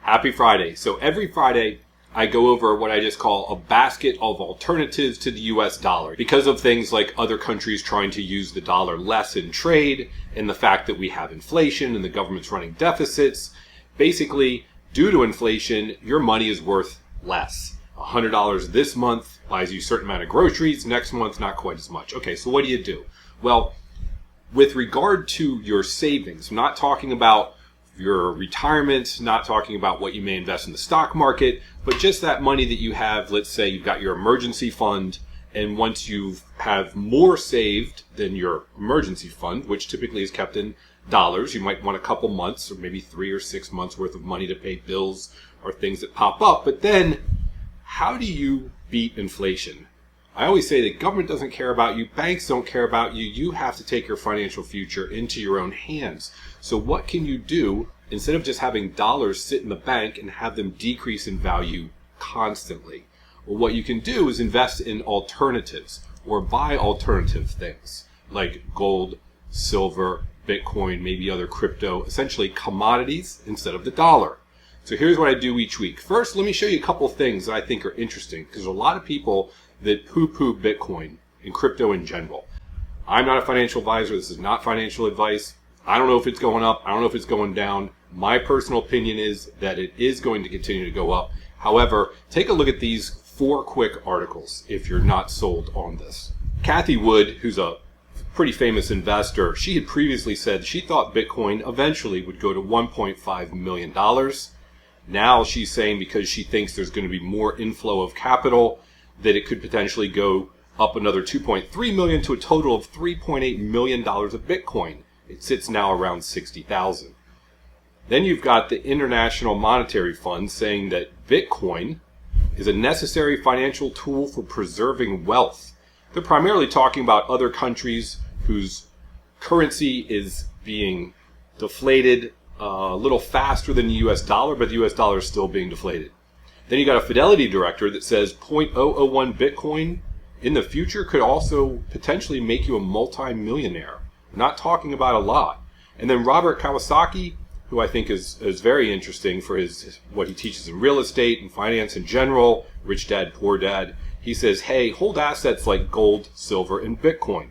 Happy Friday. So every Friday, I go over what I just call a basket of alternatives to the US dollar because of things like other countries trying to use the dollar less in trade and the fact that we have inflation and the government's running deficits. Basically, due to inflation, your money is worth less. $100 this month buys you a certain amount of groceries. Next month, not quite as much. Okay, so what do you do? Well, with regard to your savings, I'm not talking about your retirement, not talking about what you may invest in the stock market, but just that money that you have. Let's say you've got your emergency fund, and once you have more saved than your emergency fund, which typically is kept in dollars, you might want a couple months or maybe 3 or 6 months worth of money to pay bills or things that pop up. But then how do you beat inflation? I always say that government doesn't care about you. Banks don't care about you. You have to take your financial future into your own hands. So what can you do instead of just having dollars sit in the bank and have them decrease in value constantly? Well, what you can do is invest in alternatives or buy alternative things like gold, silver, Bitcoin, maybe other crypto, essentially commodities instead of the dollar. So here's what I do each week. First, let me show you a couple things that I think are interesting because there's a lot of people that poo-poo Bitcoin and crypto in general. I'm not a financial advisor. This is not financial advice. I don't know if it's going up. I don't know if it's going down. My personal opinion is that it is going to continue to go up. However, take a look at these 4 quick articles if you're not sold on this. Kathy Wood, who's a pretty famous investor, she had previously said she thought Bitcoin eventually would go to $1.5 million. Now she's saying because she thinks there's going to be more inflow of capital, that it could potentially go up another 2.3 million to a total of $3.8 million of Bitcoin. It sits now around 60,000. Then you've got the International Monetary Fund saying that Bitcoin is a necessary financial tool for preserving wealth. They're primarily talking about other countries whose currency is being deflated a little faster than the US dollar, but the US dollar is still being deflated. Then you got a Fidelity director that says 0.001 Bitcoin in the future could also potentially make you a multi-millionaire. We're not talking about a lot. And then Robert Kiyosaki, who I think is very interesting for what he teaches in real estate and finance in general, Rich Dad, Poor Dad, he says, hey, hold assets like gold, silver, and Bitcoin.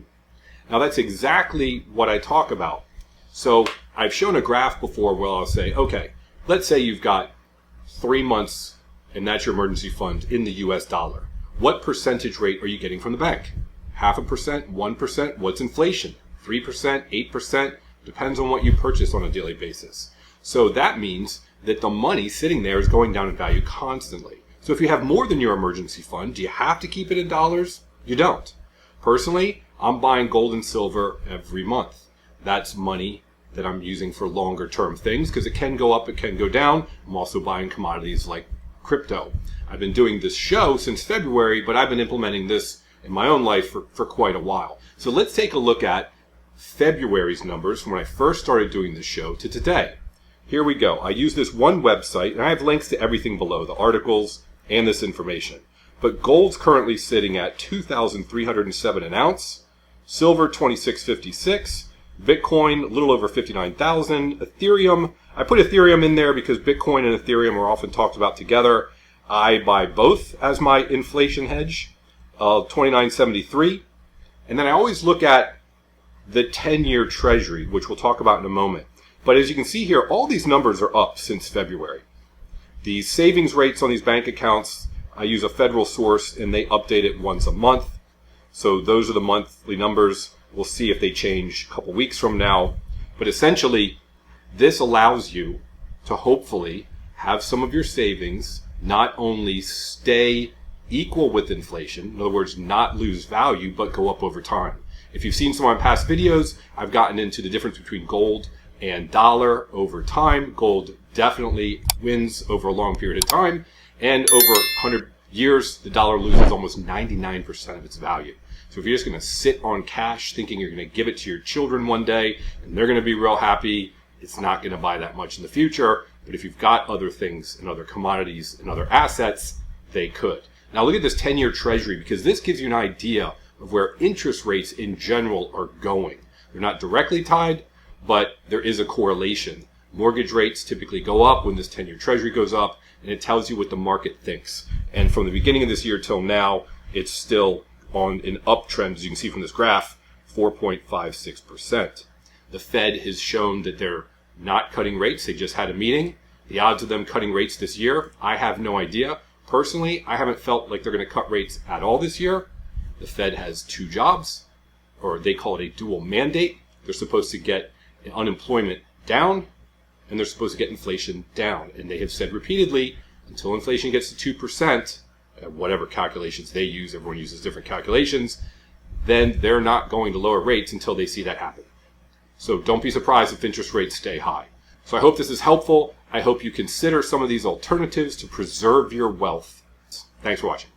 Now that's exactly what I talk about. So I've shown a graph before where I'll say, okay, let's say you've got 3 months and that's your emergency fund in the US dollar. What percentage rate are you getting from the bank? 0.5%, 1%? What's inflation? 3%, 8%? Depends on what you purchase on a daily basis. So that means that the money sitting there is going down in value constantly. So if you have more than your emergency fund, do you have to keep it in dollars? You don't. Personally, I'm buying gold and silver every month. That's money that I'm using for longer term things because it can go up, it can go down. I'm also buying commodities like crypto. I've been doing this show since February, but I've been implementing this in my own life for quite a while. So let's take a look at February's numbers from when I first started doing this show to today. Here we go. I use this one website, and I have links to everything below, the articles and this information. But gold's currently sitting at $2,307 an ounce, silver $26.56, Bitcoin a little over 59,000, Ethereum. I put Ethereum in there because Bitcoin and Ethereum are often talked about together. I buy both as my inflation hedge, $29.73. And then I always look at the 10-year treasury, which we'll talk about in a moment. But as you can see here, all these numbers are up since February. The savings rates on these bank accounts, I use a federal source and they update it once a month. So those are the monthly numbers. We'll see if they change a couple weeks from now. But essentially, this allows you to hopefully have some of your savings not only stay equal with inflation, in other words, not lose value, but go up over time. If you've seen some of my past videos, I've gotten into the difference between gold and dollar over time. Gold definitely wins over a long period of time. And over 100 years, the dollar loses almost 99% of its value. So if you're just going to sit on cash thinking you're going to give it to your children one day and they're going to be real happy, it's not going to buy that much in the future. But if you've got other things and other commodities and other assets, they could. Now look at this 10-year treasury because this gives you an idea of where interest rates in general are going. They're not directly tied, but there is a correlation. Mortgage rates typically go up when this 10-year treasury goes up, and it tells you what the market thinks. And from the beginning of this year till now, it's still on an uptrend, as you can see from this graph, 4.56%. The Fed has shown that they're not cutting rates. They just had a meeting. The odds of them cutting rates this year, I have no idea. Personally, I haven't felt like they're going to cut rates at all this year. The Fed has two jobs, or they call it a dual mandate. They're supposed to get unemployment down, and they're supposed to get inflation down. And they have said repeatedly, until inflation gets to 2%, whatever calculations they use, everyone uses different calculations, then they're not going to lower rates until they see that happen. So don't be surprised if interest rates stay high. So I hope this is helpful. I hope you consider some of these alternatives to preserve your wealth. Thanks for watching.